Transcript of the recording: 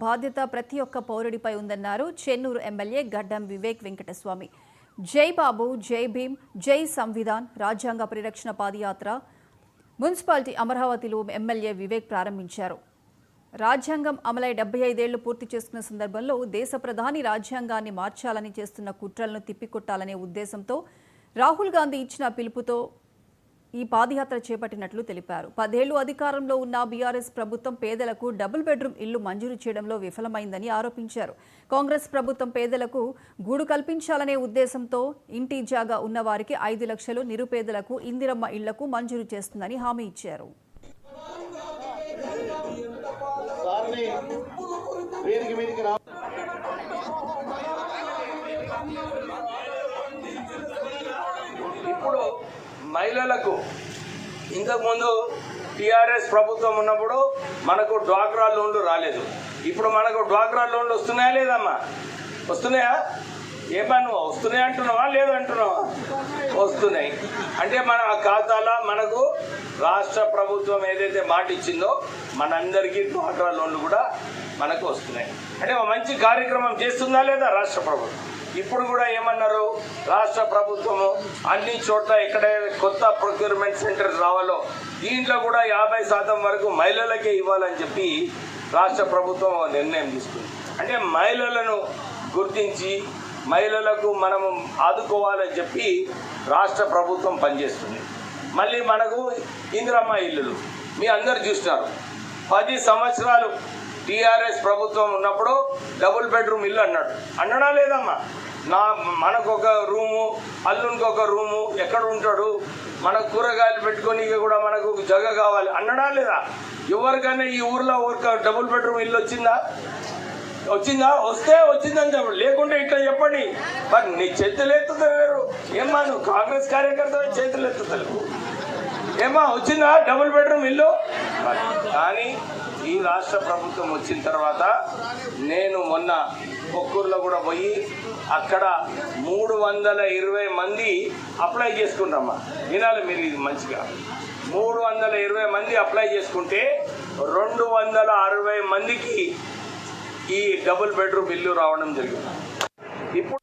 బాధ్యత ప్రతి ఒక్క పౌరుడిపై ఉందన్నారు చెన్నూరు ఎమ్మెల్యే గడ్డం వివేక్ వెంకటస్వామి. జై బాబు, జై భీమ్, జై సంవిధాన్ రాజ్యాంగ పరిరక్షణ పాదయాత్ర మున్సిపాలిటీ అమరావతిలో ఎమ్మెల్యే వివేక్ ప్రారంభించారు. రాజ్యాంగం అమలై 75 ఏళ్లు పూర్తి చేసుకున్న సందర్భంలో దేశ ప్రధాని రాజ్యాంగాన్ని మార్చాలని చేస్తున్న కుట్రలను తిప్పికొట్టాలనే ఉద్దేశంతో రాహుల్ గాంధీ ఇచ్చిన పిలుపుతో ఈ పాదయాత్ర చేపట్టినట్లు తెలిపారు. 10 ఏళ్లు అధికారంలో ఉన్న బీఆర్ఎస్ ప్రభుత్వం పేదలకు డబుల్ బెడ్రూమ్ ఇల్లు మంజూరు చేయడంలో విఫలమైందని ఆరోపించారు. కాంగ్రెస్ ప్రభుత్వం పేదలకు గూడు కల్పించాలనే ఉద్దేశంతో ఇంటి జాగా ఉన్న వారికి 5 లక్షలు, నిరుపేదలకు ఇందిరమ్మ ఇళ్లకు మంజూరు చేస్తుందని హామీ ఇచ్చారు. ఇప్పుడు మహిళలకు ఇంతకుముందు టీఆర్ఎస్ ప్రభుత్వం ఉన్నప్పుడు మనకు డ్వాక్రా లోన్లు రాలేదు. ఇప్పుడు మనకు డ్వాక్రా లోన్లు వస్తున్నాయా లేదమ్మా? వస్తున్నాయా? ఏమన్నా నువ్వు వస్తున్నాయి అంటున్నావా లేదు అంటున్నావా? వస్తున్నాయి. అంటే మన ఖాతాలో మనకు రాష్ట్ర ప్రభుత్వం ఏదైతే మాట ఇచ్చిందో మనందరికీ డ్వాక్రా లోన్లు కూడా మనకు వస్తున్నాయి. అంటే మంచి కార్యక్రమం చేస్తుందా లేదా రాష్ట్ర ప్రభుత్వం? ఇప్పుడు కూడా ఏమన్నారు, రాష్ట్ర ప్రభుత్వము అన్ని చోట్ల ఎక్కడ కొత్త ప్రొక్యూర్మెంట్ సెంటర్స్ రావాలో దీంట్లో కూడా 50% వరకు మహిళలకే ఇవ్వాలని చెప్పి రాష్ట్ర ప్రభుత్వం నిర్ణయం తీసుకుంది. అంటే మహిళలను గుర్తించి మహిళలకు మనము ఆదుకోవాలని చెప్పి రాష్ట్ర ప్రభుత్వం పనిచేస్తుంది. మళ్ళీ మనకు ఇందిరమ్మ ఇల్లులు మీ అందరు చూస్తున్నారు. 10 సంవత్సరాలు టీఆర్ఎస్ ప్రభుత్వం ఉన్నప్పుడు డబుల్ బెడ్రూమ్ ఇల్లు అన్నాడా లేదమ్మా? మనకు ఒక రూము, అల్లునికి ఒక రూము, ఎక్కడ ఉంటాడు, మనకు కూరగాయలు పెట్టుకొని కూడా మనకు జగ కావాలి అన్నాడా లేదా? ఎవరికైనా ఈ ఊర్లో ఒక డబుల్ బెడ్రూమ్ ఇల్లు వచ్చిందా? వస్తే వచ్చిందని చెప్పండి, లేకుంటే ఇట్లా చెప్పండి. మరి నీ చేతులు ఎత్తుతలేరు ఏమ్మా? నువ్వు కాంగ్రెస్ కార్యకర్త చేతులు ఎత్తుతలేవు ఏమా? వచ్చిందా డబుల్ బెడ్రూమ్ ఇల్లు? కానీ ఈ రాష్ట్ర ప్రభుత్వం వచ్చిన తర్వాత నేను మొన్న కొక్కూరులో కూడా పోయి అక్కడ 320 మంది అప్లై చేసుకుంటామా. వినాలి మీరు ఇది మంచిగా. 320 మంది అప్లై చేసుకుంటే 260 మందికి ఈ డబుల్ బెడ్రూమ్ ఇల్లు రావడం జరిగింది. ఇప్పుడు